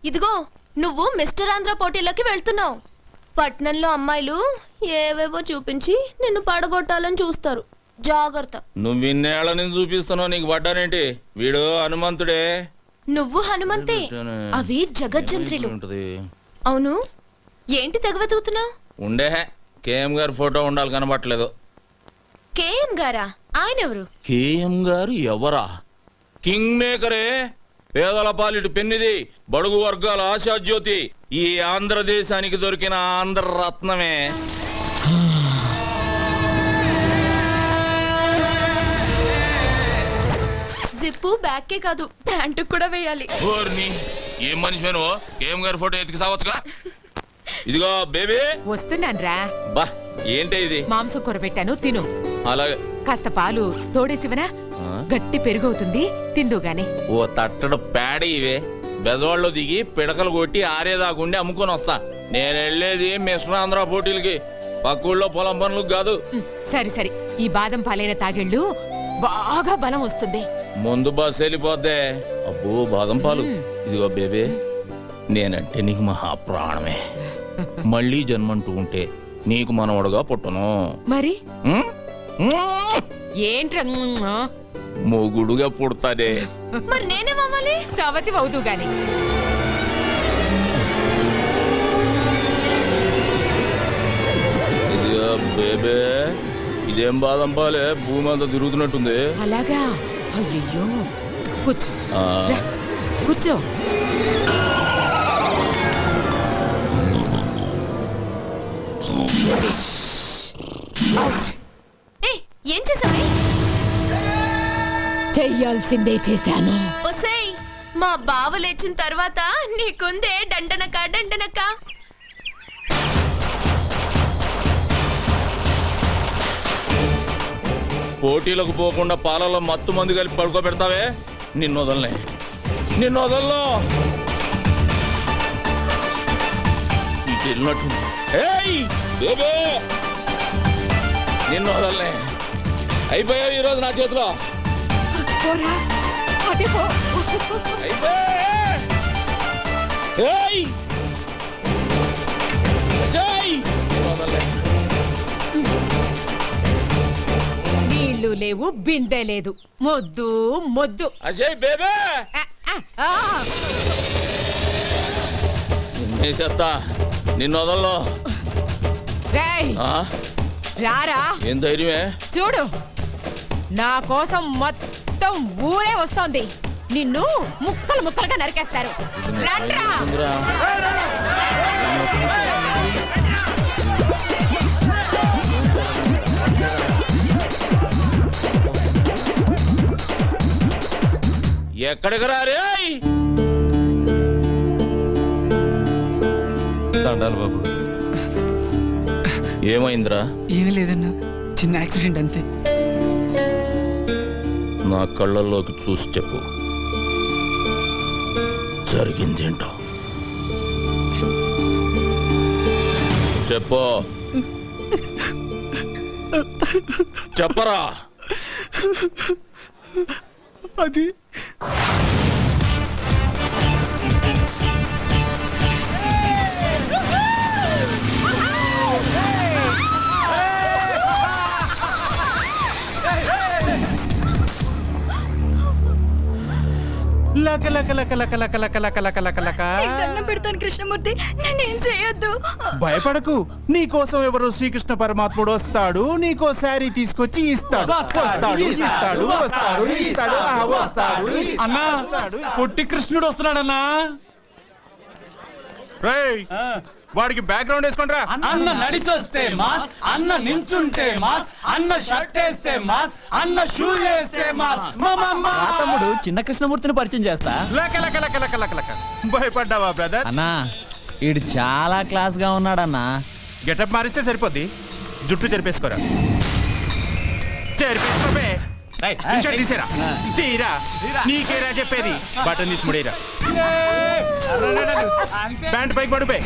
ఇదిగో నువ్వు మిస్టర్ ఆంధ్ర పోటీలోకి వెళ్తున్నావు. పట్నంలో అమ్మాయిలు ఏవేవో చూపించి నిన్ను పడగొట్టాలని చూస్తారు. జాగ్రత్త. నువ్వు ఇన్నేళ్ల నుంచి చూపిస్తున్నావు, నీకు పడ్డానేంటి? వీడు హనుమంతుడే. నువ్వు హనుమంతే, అవి జగజ్జంత్రులు. అవును, ఏంటి తెగవెతుకుతున్నావు? ఉండే కేఎం గారు ఫోటో ఉండాలి, కనబట్టలేదు. కేఎం గారా? ఆయన ఎవరు? కేఎం గారు ఎవరా? కింగ్ మేకరే, పేదల పాలిటి పెన్నిది, బడుగు వర్గాల ఆశాజ్యోతి, ఈ ఆంధ్రదేశానికి దొరికిన ఆంధ్ర రత్నమే. జిప్పు బ్యాక్కే కాదు, ప్యాంటు కూడా వేయాలి. ఏం మనిషి నువ్వు? కేఎం గారి ఫోటో ఎతికి సావచ్చుగా. ఇదిగో బేబీ, వస్తున్నాన్రా. బా ఏంటి ఇది? మాంసం కూర పెట్టాను, తిను. అలాగే. కాస్త పాలు తోడేసివనా? గట్టి పెరుగవుతుంది, తిందు గాని. ఓ తట్టడు పేడ ఇవే. బెదవాళ్ళు దిగి పిడకలు కొట్టి ఆరేదాకుండి అమ్ముకొని వస్తా. నేను వెళ్ళేది మిస్టర్ ఆంధ్ర పోటీలకి, పక్కూళ్ళో పొలం పనులకు కాదు. సరి సరి, ఈ బాదం పాలైన తాగెళ్ళు బాగా బలం వస్తుంది. ముందు బస్సు వెళ్ళిపోద్దే. అబ్బో బాదం పాలు. ఇదిగో బేబీ, నేనంటే నీకు మహా ప్రాణమే. మళ్ళీ జన్మంటూ ఉంటే నీకు మనవడుగా పుట్టను. మరి ఏంట్రా మొగుడుగా పుడతాదే. మరి నేనేమవ్వాలి? సవతి అవుతూ గాని. ఇదిగో బేబే, ఇదేం బాదం పాలే, భూమి అంతా తిరుగుతున్నట్టుంది. అలాగా? అయ్యో, కూర్చో కూర్చో. ఏం చేసావే? చెయ్యాల్సిందే చేశాను. ఒసేయ్, మా బావ లేచిన తర్వాత నీకుందే దండనక దండనక. పోటీలకు పోకుండా పాలలో మత్తు మందు కలిపి పడుకోబెడతావే, నిన్ను వదలనే, నిన్ను వదల్లో. నిన్ను వదలనే. అయిపోయావు ఈరోజు నా చేతిలో. నీళ్లు లేవు, బిందె లేదు, మొద్దు మొద్దు. అజయ్ బేబే, చేస్తా, నిన్ను వదల్లో. రారా. ఏం ధైర్యమే? చూడు, నా కోసం మొత్తం ఊరే వస్తోంది. నిన్ను ముక్కలు ముక్కలుగా నరికేస్తారు. ఎక్కడికి రారే? దండాలు బాబు. ఏమైందిరా? ఏమీ లేదన్నా, చిన్న యాక్సిడెంట్ అంతే. నా కళ్ళల్లోకి చూసి చెప్పు, జరిగిందేంటో చెప్పు. చెప్పరా. అది లక లక లక లక లక లక లక లక లక లక. దండం పెడతాను కృష్ణమూర్తి, నేనేం చేయొద్దు. భయపడకు, నీ కోసం ఎవరు శ్రీకృష్ణ పరమాత్ముడు వస్తాడు, నీకో శారీ తీసుకొచ్చి ఇస్తాడు. వస్తాడు ఇస్తాడు వస్తాడు ఇస్తాడు వస్తాడు. అన్నా, పొట్టి కృష్ణుడు వస్తున్నాడన్నా. వాడికి బ్యాక్గ్రౌండ్ వేసుకోండిరా. అన్న నడిచొస్తే మాస్, అన్న నించుంటే మాస్, అన్న షర్ట్ వేస్తే మాస్, అన్న షూ వేస్తే మాస్. తమ్ముడు చిన్న కృష్ణమూర్తిని పరిచయం చేస్తా. లక లక లక లక లక లక. భయపడ్డావా బ్రదర్? అన్నా, ఈడు చాలా క్లాస్ గా ఉన్నాడన్నా. గెటప్ మారిస్తే సరిపోద్ది, జుట్టు చెరిపేసుకోరా. చెరిపేసుకోవే. తీసేరా, తీరా, నీకేరా చెప్పేది. బటన్ తీసి ముడేరా. ప్యాంట్ పైకి పడిపోయి.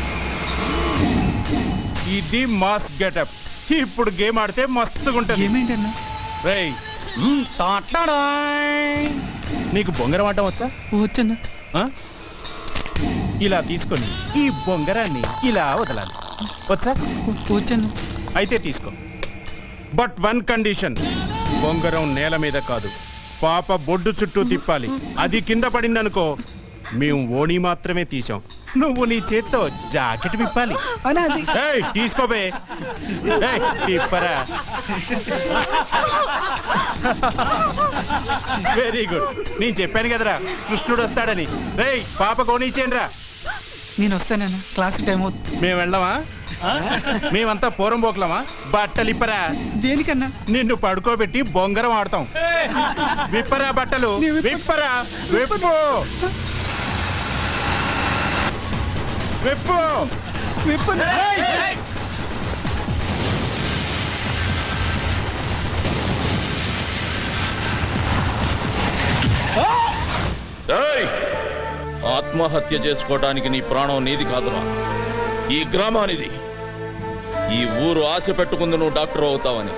ఇది మాస్ గెటప్. ఇప్పుడు గేమ్ ఆడితే మస్తుగా ఉంటుంది. ఏమేంటన్నా? రేయ్, నీకు బొంగరం ఆడటం వచ్చా? వచ్చన్నా. ఇలా తీసుకొని ఈ బొంగరాన్ని ఇలా వదలాలి. వచ్చా? కూర్చోను. అయితే తీసుకో. బట్ వన్ కండిషన్, బొంగరం నేల మీద కాదు, పాప బొడ్డు చుట్టూ తిప్పాలి. అది కింద పడిందనుకో మేము ఓణి మాత్రమే తీసాం. నువ్వు నీ చేత్తో జాకెట్ విప్పాలి. ఏయ్, తీసుకోబే. ఏయ్, తిప్పరా. Very good. నేను చెప్పాను కదరా కృష్ణుడు వస్తాడని. రేయ్, పాప కోనిచ్చేయండి రా. నేను వస్తానన్నా, క్లాస్ టైం అవుతుంది. మేము వెళ్ళామా? మేమంతా పూరం పోకలమా? బట్టలు ఇప్పరా. దేనికన్నా? నిన్ను పడుకోబెట్టి బొంగరం ఆడతాం. విప్పరా బట్టలు, విప్పరా. విప్పు విప్పు విప్పు. ఏయ్! ఆత్మహత్య చేసుకోవడానికి నీ ప్రాణం నీది కాదురా, ఈ గ్రామానిది. ఈ ఊరు ఆశ పెట్టుకుంది నువ్వు డాక్టర్ అవుతావని.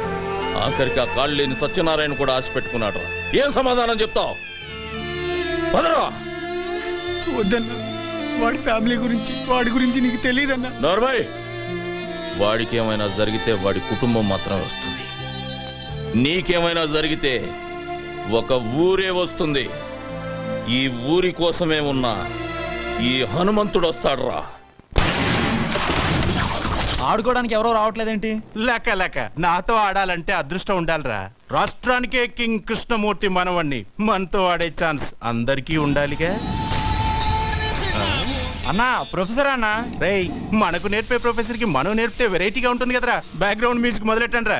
ఆఖరికి ఆ కాళ్ళు లేని సత్యనారాయణ కూడా ఆశ పెట్టుకున్నాడు. ఏం సమాధానం చెప్తావు? పదరా. వద్దన్నా, వాడి ఫ్యామిలీ గురించి, వాడి గురించి నీకు తెలియదన్నా. నార్మల్, వాడికి ఏమైనా జరిగితే వాడి కుటుంబం మాత్రమే వస్తుంది. నీకేమైనా జరిగితే ఒక ఊరే వస్తుంది. ఈ ఊరి కోసమే ఉన్న ఈ హనుమంతుడు వస్తాడురా. ఆడుకోవడానికి ఎవరో రావట్లేదేంటి? లెక్క లెక్క నాతో ఆడాలంటే అదృష్టం ఉండాలిరా. రాష్ట్రానికే కింగ్ కృష్ణమూర్తి మనవణ్ణి. మనతో ఆడే ఛాన్స్ అందరికీ ఉండాలిగా. అన్నా, ప్రొఫెసర్ అన్నా. రేయ్, మనకు నేర్పే ప్రొఫెసర్ కి మనం నేర్పితే వెరైటీగా ఉంటుంది కదరా. బ్యాక్గ్రౌండ్ మ్యూజిక్ మొదలెట్టండి రా.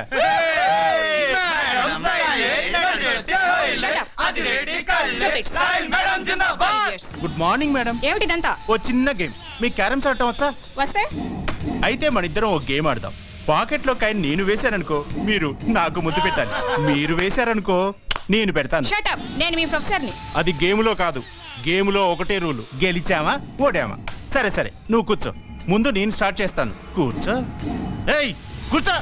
Good morning madam. ఏమిటిదంతా? ఓ చిన్న గేమ్. మీ క్యారమ్స్ ఆడటం వచ్చా? వస్తే అయితే మన ఇద్దరం ఓ గేమ్ ఆడదాం. పాకెట్ లో కాయని నేను వేశాననుకో మీరు నాకు ముద్దు పెట్టాలి. మీరు వేశారనుకో నేను పెడతాను. షటప్, నేను మీ ప్రొఫెసర్ని. అది గేములో కాదు. గేములో ఒకటే రూలు, గెలిచామా ఓడామా. సరే సరే, నువ్వు కూర్చో. ముందు నేను స్టార్ట్ చేస్తాను. కూర్చో. ఏయ్, కూర్చో.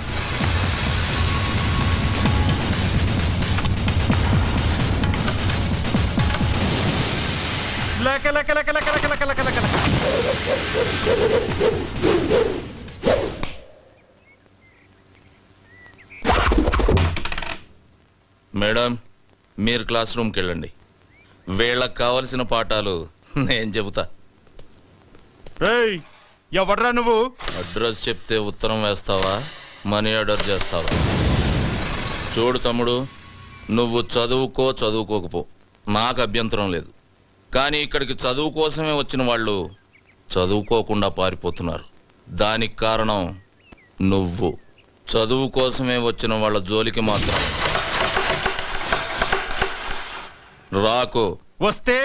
లక లక లక లక లక లక లక లక. మేడం, మీరు క్లాస్ రూమ్కి వెళ్ళండి. వీళ్ళకి కావలసిన పాఠాలు నేను చెబుతా. ఏయ్, ఎవడ్రా నువ్వు? అడ్రస్ చెప్తే ఉత్తరం వేస్తావా, మనీ ఆర్డర్ చేస్తావా? చూడు తమ్ముడు, నువ్వు చదువుకో చదువుకోకపో, నాకు అభ్యంతరం లేదు. కానీ ఇక్కడికి చదువు కోసమే వచ్చిన వాళ్ళు చదువుకోకుండా పారిపోతున్నారు. దానికి కారణం నువ్వు. చదువు కోసమే వచ్చిన వాళ్ళ జోలికి మాత్రం రాకు. వస్తే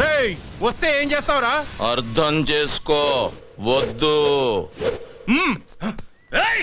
రేయ్, వస్తే ఏం చేస్తావురా? అర్థం చేసుకో. వద్దు. ఏయ్!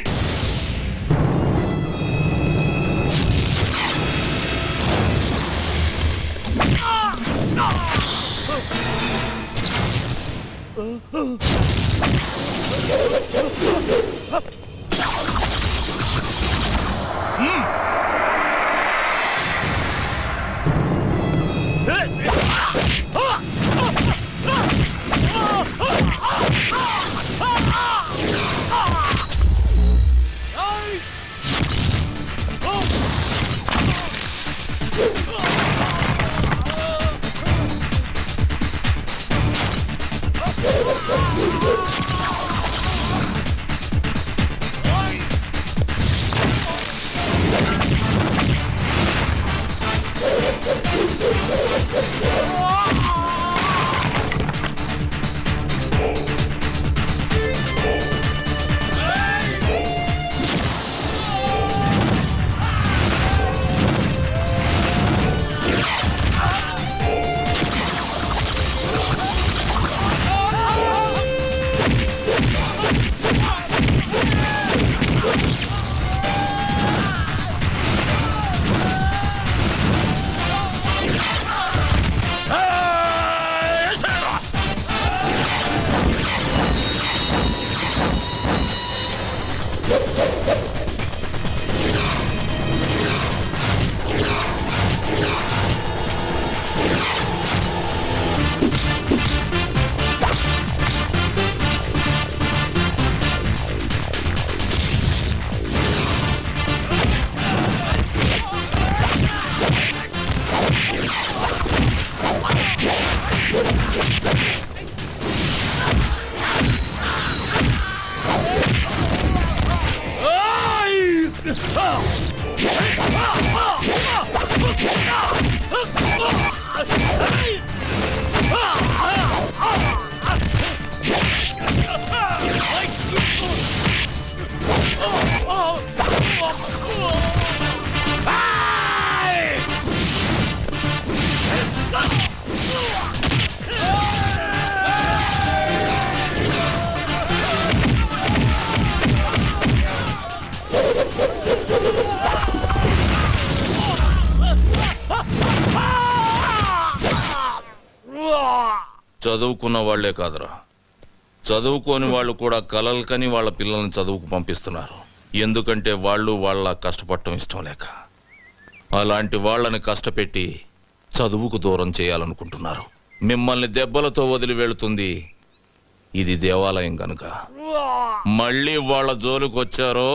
చదువుకున్న వాళ్లే కాదురా, చదువుకోని వాళ్ళు కూడా కలలు కని వాళ్ళ పిల్లల్ని చదువుకు పంపిస్తున్నారు. ఎందుకంటే వాళ్ళు వాళ్ళ కష్టపడటం ఇష్టం లేక. అలాంటి వాళ్ళని కష్టపెట్టి చదువుకు దూరం చేయాలనుకుంటున్నారు. మిమ్మల్ని దెబ్బలతో వదిలి వెళుతుంది ఇది దేవాలయం కనుక. మళ్ళీ వాళ్ళ జోలికి వచ్చారో